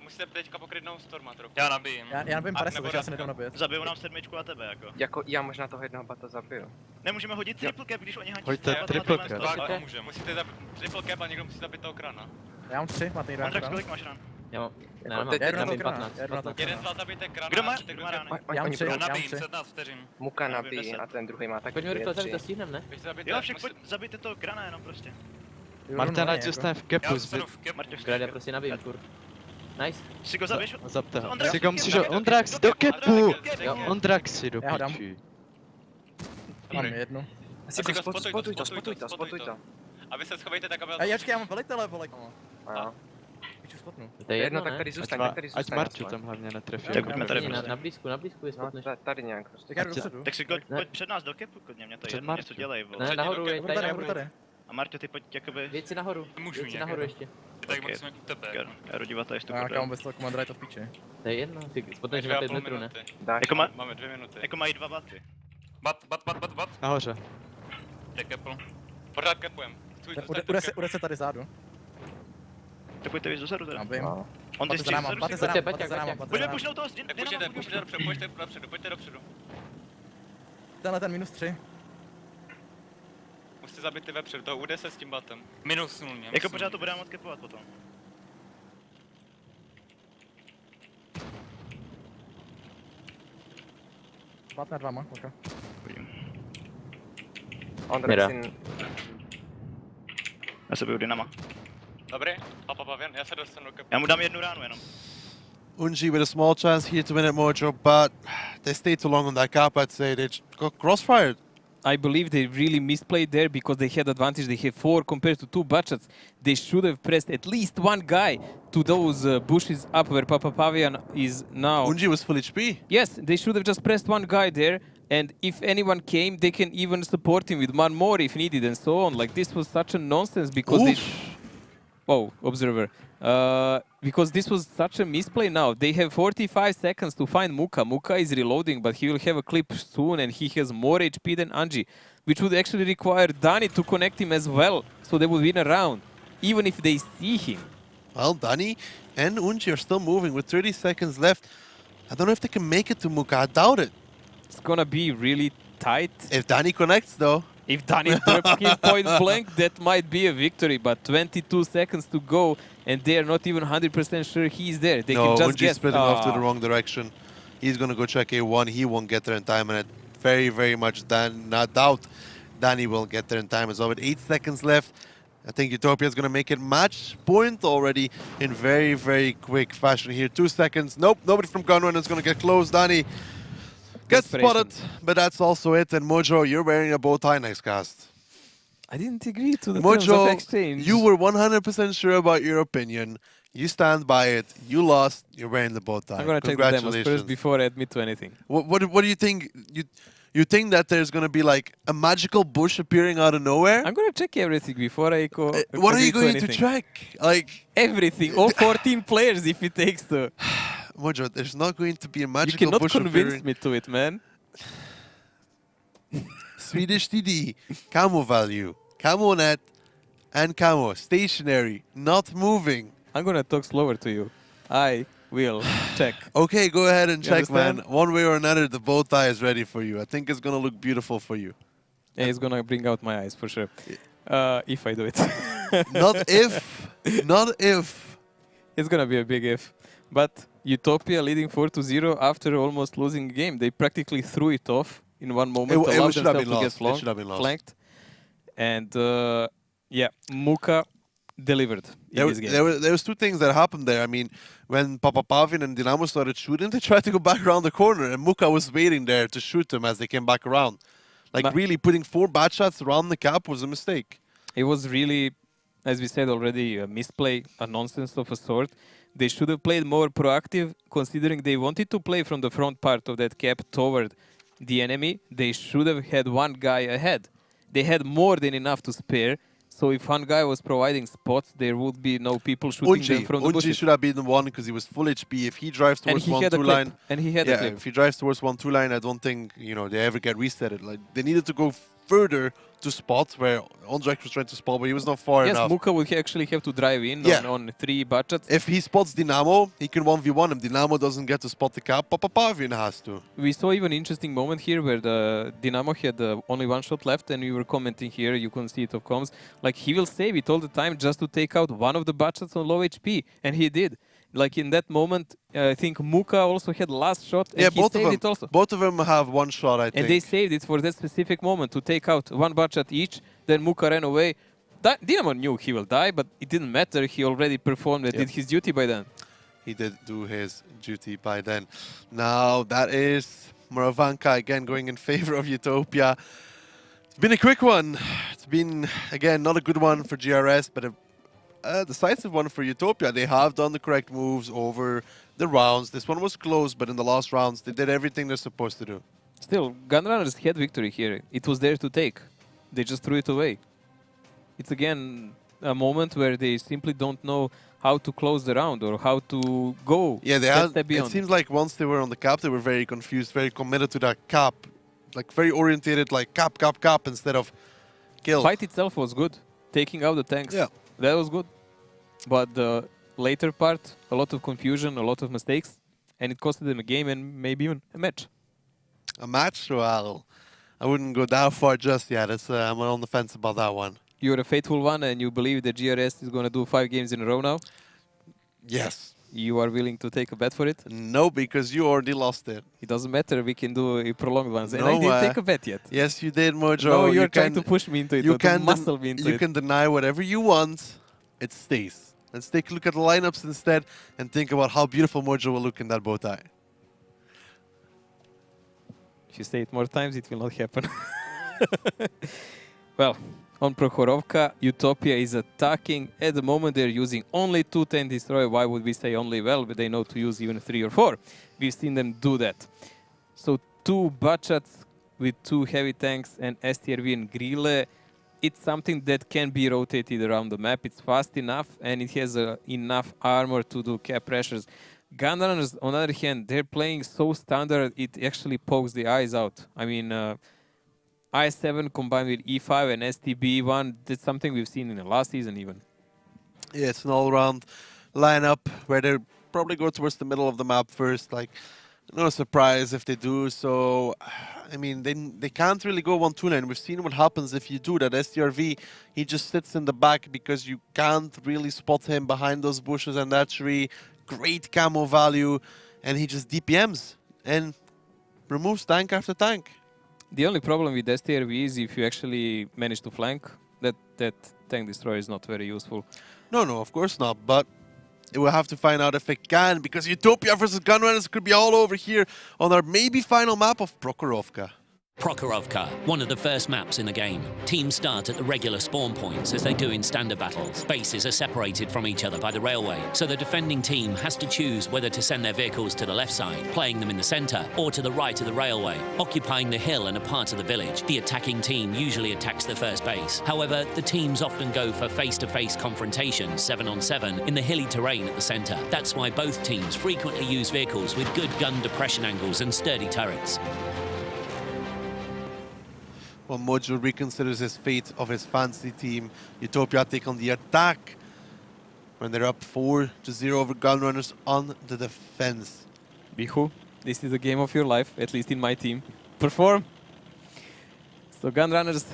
musíte teďka pokrytnout Storma trochu. Já nabijím. Já nabijím A 50, nebo takže já se Radka. nedám nabít. Zabiju nám sedmičku a tebe, jako. Jako já možná toho jednoho bata zabiju. Nemůžeme hodit triple cap, když oni hantí. Pojďte, triple triple cap. cap. Musíte zabít triple cap a někdo musí zabít toho krana. Já mám 3, máte někdo Andrax, ráno? kolik máš ran? Já mám, Jako Já jdu na já to mám krana, 15. já jdu na to Jeden z krana. vás zabijte krana. Kdo má? a Kdo má ran? Já mám Oni 3, Já já mám nabijím, 3. 17 vteřin. Muka Já nabíjí vím, a ten druhý má tak Pojďme rychle zabít, to 3. stihneme, ne? Běžte zabít Jo, však pojď, zabijte toho krana jenom prostě. Martin, ať zůstane v Já zůstanu v kepu. Marťo, Grad, já prostě nabijím, furt. Nice. si go zabiješ? Zabte ho. Ondrax, Říkám si, že Ondrax do kepu! Ondraxi do Já ho dám. piči. Mám jednu. Spotuj to. A vy se schovejte tak, aby... A počkej, já mám velitele, vole. Piču spotnu. To je jedno, Jedno, tak ne? tady zůstaň, Ať Marťu tam hlavně netrefí. Tak pojďme tady Na prostě. blízku je No, spotneš. tady nějak prostě. Tak já jdu dopředu. Tak si pojď před nás do kepu, kodně, mě to Před jedno, něco Marťu. dělej, vole. Ne, nahoru, je Budu tady tady, já nahoru. budu tady. A Marťo, ty pojď jakoby... Věď si nahoru, Můžu věď si nějak, nahoru jako. ještě. Tady Ok. musíme jít tebe. Já jdu dívat, jestli to Já bude. kámo bez toho komandra je to v piči. To je jedno, ty spotneš na 2,5 5 metrů, ne? minuty. Dáš. Jako, Máme 2 minuty. jako mají 2 baty. Bat. Nahoře. Je kepl. Pořád kepujem. Ude se tady zádu. Tak pojďte víc dozadu teda. Nabijím. On ty Baty za náma, stříl, baty zadu za si náma, Baťa, baty za náma, Baťa. baty za Pojďme náma. pušnout toho, Tak pojďte dopředu. Tenhle ten -3. Musíte zabít ty vepředu, toho ude se s tím batem. Minus 0 mě. Jako pořád to budeme moc kepovat potom. Bat nad váma, ok. Ondrax Mira. Já se biju dynama. Dobrý? Papavěn, já se dostanu do kepu. Já mu dám jednu ránu jenom. Unji with a small chance here to win it, Mojo, but they stayed too long on that cap, I'd say. They got crossfired. I believe they really misplayed there because they had advantage. They had 4 compared to 2 budgets. They should have pressed at least one guy to those bushes up where Papapavian is now. Unji was full HP. Yes, they should have just pressed one guy there, and if anyone came, they can even support him with one more if needed, and so on. Like, this was such a nonsense because they... Oh, observer. Because this was such a misplay now. They have 45 seconds to find Muka. Muka is reloading, but he will have a clip soon, and he has more HP than Anji, which would actually require Dani to connect him as well, so they would win a round, even if they see him. Well, Dani and Unji are still moving with 30 seconds left. I don't know if they can make it to Muka. I doubt it. It's gonna be really tight. If Dani connects, though. If Dani drops him point blank, that might be a victory, but 22 seconds to go, and they're not even 100% sure he's there. They No, can just Unji's guess. splitting off to the wrong direction. He's going to go check A1. He won't get there in time, and I very much not doubt Dani will get there in time as well. With 8 seconds left, I think Utopia is going to make it match point already in very quick fashion here. 2 seconds. Nope, nobody from Gunrunners is going to get close. Dani gets spotted, but that's also it. And Mojo, you're wearing a bow tie next cast. I didn't agree to the terms of Mojo, exchange. you were 100% sure about your opinion. You stand by it. You lost. You're wearing the bow tie. I'm gonna check the demos Congratulations. first before I admit to anything. What do you think? You think that there's gonna be like a magical bush appearing out of nowhere? I'm gonna check everything before I go. What are you going to anything. check? Like Everything, all 14 players if it takes to. Mojo, there's not going to be a You magical cannot bush convince appearing. me to it, man. Swedish TD, camo value, camo net, and camo stationary, not moving. I'm gonna talk slower to you. I will check. Okay, go ahead and You check, man. understand? One way or another, the bow tie is ready for you. I think it's gonna look beautiful for you. Yeah, it's gonna bring out my eyes for sure. If I do it. Not if, not if. It's gonna be a big if. But Utopia leading 4-0 after almost losing a game. They practically threw it off in one moment. It allowed should have themselves been to get lost. It should have been lost. flanked. And yeah, Muka delivered in this game. There was two things that happened there. I mean, when Papapavin and Dinamo started shooting, they tried to go back around the corner, and Muka was waiting there to shoot them as they came back around. Like, really putting 4 bad shots around the cap was a mistake. It was really, as we said already, a misplay, a nonsense of a sort. They should have played more proactive, considering they wanted to play from the front part of that cap toward the enemy. They should have had one guy ahead. They had more than enough to spare. So if one guy was providing spots, there would be no people shooting them from the Unji bushes. should have been the one because he was full HP. If he drives And towards he had a 1-2 clip. line, And he had a yeah, clip. if he drives towards 1-2 line, I don't think they ever get resetted. Like, they needed to go further to spot where Ondrak was trying to spot, but he was not far Yes, enough. Muka will actually have to drive in Yeah. on 3 budgets. If he spots Dynamo, he can 1v1 him. Dynamo doesn't get to spot the cap, Papavian has to. We saw even an interesting moment here where the Dynamo had only 1 shot left, and we were commenting here, you can see it of comms, like he will save it all the time just to take out one of the budgets on low HP, and he did. Like in that moment, I think Muka also had last shot, and Yeah, he both saved of them. it also. Both of them have 1 shot, I think. And they saved it for that specific moment to take out 1 budget each. Then Muka ran away. Dynamo knew he will die, but it didn't matter. He already performed and did his duty by then. He did do his duty by then. Now that is Moravanka again going in favor of Utopia. It's been a quick one. It's been, again, not a good one for GRS, but a decisive one for Utopia. They have done the correct moves over the rounds. This one was close, but in the last rounds, they did everything they're supposed to do. Still, Gunrunners had victory here. It was there to take. They just threw it away. It's again a moment where they simply don't know how to close the round or how to go. Yeah, they that had. step It beyond. seems like once they were on the cap, they were very confused, very committed to that cap, like very orientated, like cap, cap, cap instead of kill. Fight itself was good. Taking out the tanks, Yeah. that was good. But the later part, a lot of confusion, a lot of mistakes, and it costed them a game and maybe even a match. A match? Well, I wouldn't go that far just yet. I'm on the fence about that one. You're a faithful one and you believe that GRS is going to do 5 games in a row now? Yes. You are willing to take a bet for it? No, because you already lost it. It doesn't matter, we can do a prolonged ones. And No, I didn't take a bet yet. Yes, you did, Mojo. No, you're you trying can, to push me into it, you or to can muscle me into you it. can deny whatever you want. It stays. Let's take a look at the lineups instead and think about how beautiful Mojo will look in that bow tie. If you say it more times, it will not happen. Well, on Prokhorovka, Utopia is attacking. At the moment, they're using only 2 tank destroy. Why would we say only? Well, but they know to use even 3 or 4. We've seen them do that. So 2 budgets with 2 heavy tanks and STRV and Grille. It's something that can be rotated around the map. It's fast enough and it has enough armor to do cap pressures. Gunrunners, on the other hand, they're playing so standard it actually pokes the eyes out. I mean, I7 combined with E5 and STB1, that's something we've seen in the last season even. Yeah, it's an all-round lineup where they probably go towards the middle of the map first. Like, no surprise if they do. So, I mean, they can't really go 1-2 lane. We've seen what happens if you do that. STRV, he just sits in the back because you can't really spot him behind those bushes and that tree. Great camo value, and he just DPMs and removes tank after tank. The only problem with STRV is if you actually manage to flank, that tank destroyer is not very useful. No, of course not, but we'll have to find out if it can, because Utopia versus Gunrunners could be all over here on our maybe final map of Prokhorovka. Prokhorovka, one of the first maps in the game. Teams start at the regular spawn points as they do in standard battles. Bases are separated from each other by the railway, so the defending team has to choose whether to send their vehicles to the left side, playing them in the centre, or to the right of the railway, occupying the hill and a part of the village. The attacking team usually attacks the first base. However, the teams often go for face-to-face confrontations, 7-on-7, in the hilly terrain at the centre. That's why both teams frequently use vehicles with good gun depression angles and sturdy turrets. Well, Mojo reconsiders his fate of his fancy team. Utopia take on the attack when they're up 4-0 over Gunrunners on the defense. Bihu, this is a game of your life, at least in my team. Perform! So Gunrunners,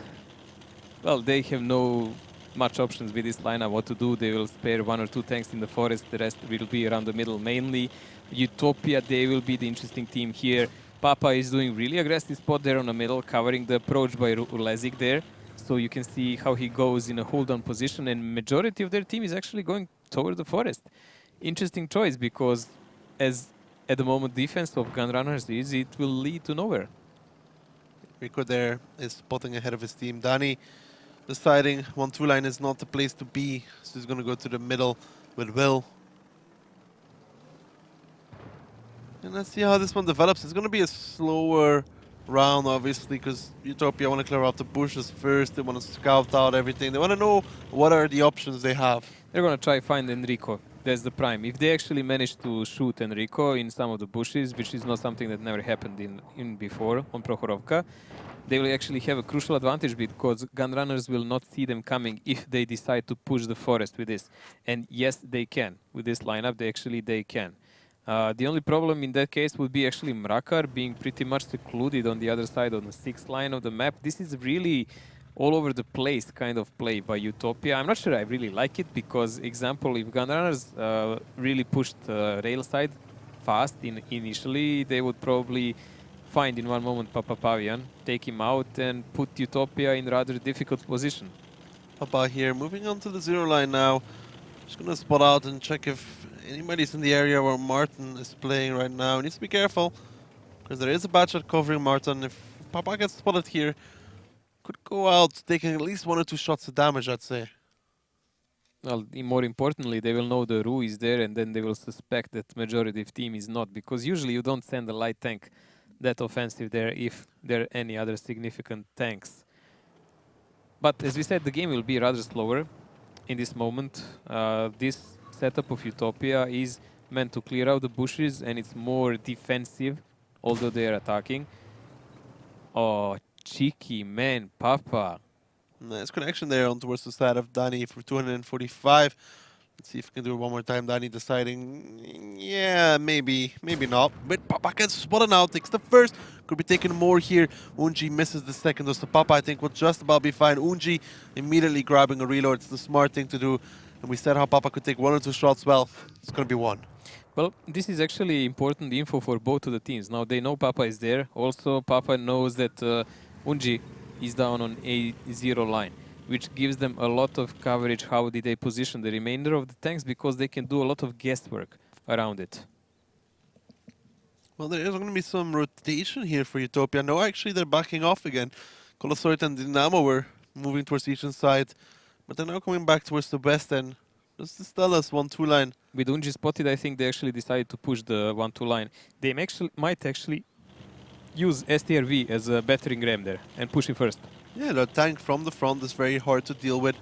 well, they have no much options with this lineup what to do. They will spare 1 or 2 tanks in the forest. The rest will be around the middle mainly. Utopia, they will be the interesting team here. Papa is doing really aggressive spot there on the middle, covering the approach by Lezik there. So you can see how he goes in a hold-on position, and majority of their team is actually going toward the forest. Interesting choice, because as at the moment defense of Gunrunners is, it will lead to nowhere. Rico there is spotting ahead of his team. Danny deciding 1-2 line is not the place to be, so he's going to go to the middle with Will. And let's see how this one develops. It's going to be a slower round, obviously, because Utopia want to clear out the bushes first. They want to scout out everything. They want to know what are the options they have. They're going to try find Enrico. That's the prime. If they actually manage to shoot Enrico in some of the bushes, which is not something that never happened in before on Prokhorovka, they will actually have a crucial advantage because Gunrunners will not see them coming if they decide to push the forest with this. And yes, they can. With this lineup, they can. The only problem in that case would be actually Mrakar being pretty much secluded on the other side on the 6th line of the map. This is really all over the place kind of play by Utopia. I'm not sure I really like it because, example, if Gunrunners really pushed rail side fast initially, they would probably find in one moment Papa Pavian, take him out and put Utopia in rather difficult position. Papa here, moving on to the 0 line now. Just gonna spot out and check if anybody's in the area where Martin is playing right now. He needs to be careful, because there is a batchet covering Martin. If Papa gets spotted here, could go out taking at least 1 or 2 shots of damage, I'd say. Well, more importantly, they will know the Ru is there and then they will suspect that majority of team is not, because usually you don't send a light tank that offensive there if there are any other significant tanks. But as we said, the game will be rather slower in this moment. This setup of Utopia is meant to clear out the bushes and it's more defensive, although they are attacking. Oh, cheeky man, Papa. Nice connection there on towards the side of Danny for 245. Let's see if we can do it one more time. Danny deciding, yeah, maybe not. But Papa gets spotted now, takes the first. Could be taking more here. Unji misses the second, so Papa, I think, will just about be fine. Unji immediately grabbing a reload. It's the smart thing to do. And we said how Papa could take 1 or 2 shots. Well, it's going to be 1. Well, this is actually important info for both of the teams. Now they know Papa is there. Also, Papa knows that Unji is down on A0 line, which gives them a lot of coverage. How did they position the remainder of the tanks? Because they can do a lot of guesswork around it. Well, there is going to be some rotation here for Utopia. No, actually, they're backing off again. Colossoid and Dynamo were moving towards each side, but they're now coming back towards the west end. Just to tell us 1-2 line. With Unji spotted, I think they actually decided to push the 1-2 line. They might actually use STRV as a battering ram there and push it first. Yeah, the tank from the front is very hard to deal with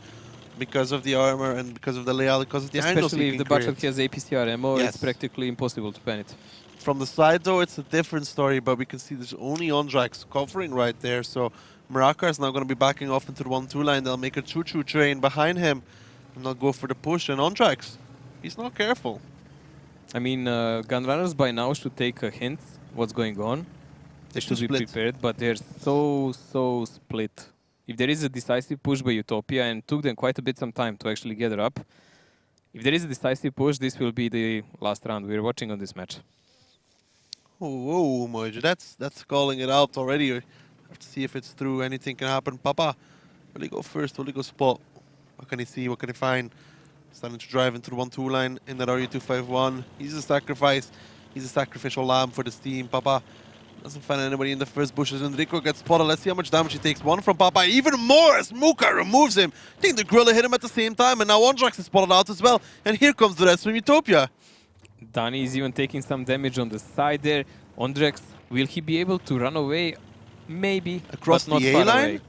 because of the armor and because of the layout, because of the angles. Especially if the battle has APCR ammo, Yes. it's practically impossible to pan it. From the side, though, it's a different story, but we can see there's only Ondrax covering right there. So Maraka is now going to be backing off into the 1-2 line. They'll make a choo-choo train behind him, and they'll go for the push. And Ondrax, he's not careful. I mean, Gunrunners by now should take a hint what's going on. They should be prepared, but they're so split. If there is a decisive push by Utopia, and took them quite a bit some time to actually gather up, if there is a decisive push, this will be the last round we're watching on this match. Oh, Moj, that's calling it out already. We have to see if it's true. Anything can happen. Papa, will he go first? Will he go spot? What can he see? What can he find? Starting to drive into the 1-2 line in that RU251. He's a sacrifice. He's a sacrificial lamb for this team. Papa doesn't find anybody in the first bushes. Enrico gets spotted. Let's see how much damage he takes. 1 from Papa. Even more as Muka removes him. I think the Gorilla hit him at the same time. And now Ondrax is spotted out as well. And here comes the rest from Utopia. Dani is even taking some damage on the side there. Ondrax, will he be able to run away? Maybe. Across but not the far A-line?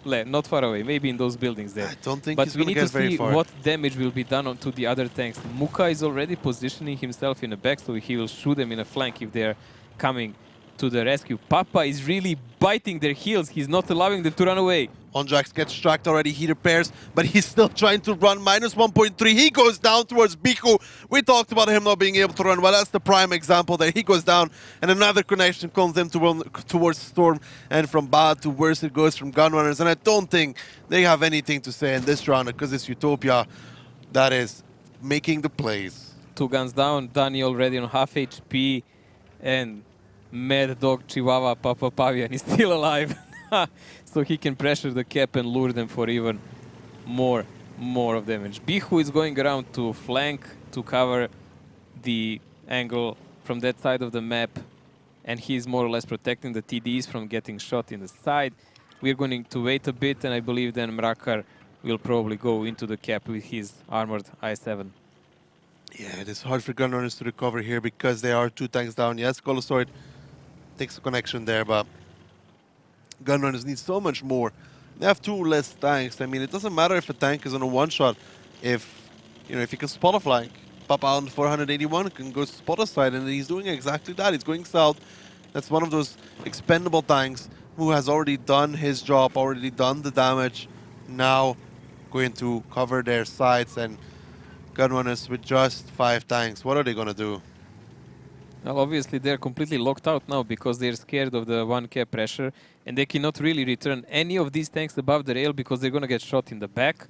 away. Not far away. Maybe in those buildings there. I don't think but he's we going to need get to very see far. what damage will be done to the other tanks. Muka is already positioning himself in the back, so he will shoot them in a flank if they're coming to the rescue. Papa is really biting their heels. He's not allowing them to run away. Ondrax gets tracked already, he repairs, but he's still trying to run. Minus 1.3, he goes down towards Biku. We talked about him not being able to run. Well, that's the prime example there. He goes down, and another connection comes in towards Storm, and from bad to worse it goes from Gunrunners. And I don't think they have anything to say in this round, because it's Utopia that is making the plays. 2 guns down, Dani already on half HP, and Mad Dog Chihuahua Papa Pavian is still alive. So he can pressure the cap and lure them for even more of damage. Bihu is going around to flank to cover the angle from that side of the map, and he's more or less protecting the TDs from getting shot in the side. We're going to wait a bit, and I believe then Mrakar will probably go into the cap with his armored i7. Yeah, it is hard for Gunrunners to recover here because they are 2 tanks down. Yes, Colossoid takes a connection there, but Gunrunners need so much more. They have 2 less tanks. I mean, it doesn't matter if a tank is on a 1-shot if you can spot a flank. pop out on 481, can go spotter side, and he's doing exactly that. He's going south. That's one of those expendable tanks who has already done his job, already done the damage. Now going to cover their sides, and Gunrunners with just 5 tanks. What are they gonna do? Well, obviously they're completely locked out now because they're scared of the 1K pressure, and they cannot really return any of these tanks above the rail because they're gonna get shot in the back.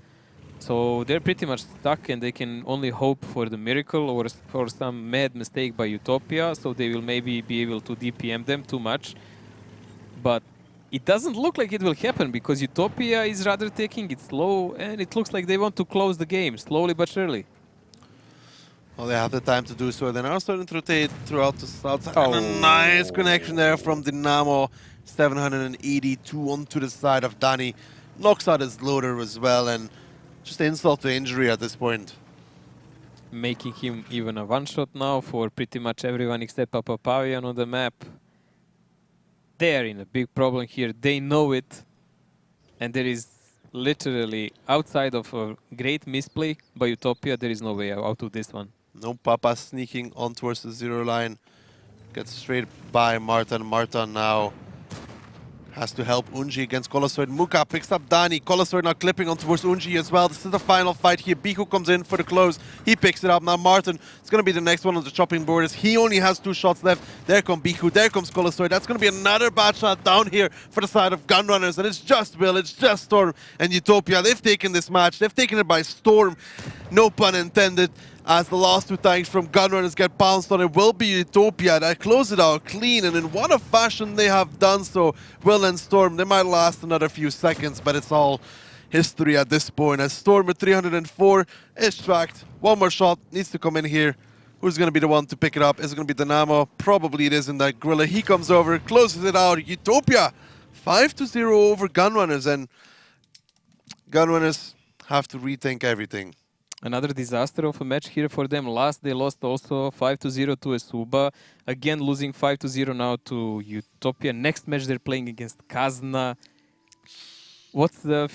So they're pretty much stuck, and they can only hope for the miracle or for some mad mistake by Utopia, so they will maybe be able to DPM them too much. But it doesn't look like it will happen because Utopia is rather taking it slow, and it looks like they want to close the game slowly but surely. Well, they have the time to do so. They're now starting to rotate throughout the south side. Oh. And a nice connection there from Dynamo. 782 onto the side of Danny. Knocks out his loader as well, and just insult to injury at this point. Making him even a one-shot now for pretty much everyone except Papa Pavian on the map. They're in a big problem here. They know it. And there is literally, outside of a great misplay by Utopia, there is no way out of this one. No Papa sneaking on towards the 0 line. Gets straight by Martin. Martin now has to help Unji against Colosoid. Muka picks up Dani. Colosoid now clipping on towards Unji as well. This is the final fight here. Biku comes in for the close. He picks it up. Now Martin is going to be the next one on the chopping board as he only has 2 shots left. There comes Biku. There comes Colosoid. That's going to be another bad shot down here for the side of Gunrunners. And it's just Will. It's just Storm and Utopia. They've taken this match. They've taken it by storm. No pun intended. As the last 2 tanks from Gunrunners get bounced on, it will be Utopia that close it out clean, and in what a fashion they have done so. Will and Storm, they might last another few seconds, but it's all history at this point. As Storm at 304 is tracked. One more shot needs to come in here. Who's going to be the one to pick it up? Is it going to be Dynamo? Probably it is in that Gorilla. He comes over, closes it out. Utopia 5-0 over Gunrunners, and Gunrunners have to rethink everything. Another disaster of a match here for them. Last, they lost also 5-0 to Esuba. Again, losing 5-0 now to Utopia. Next match, they're playing against Kazna. What's the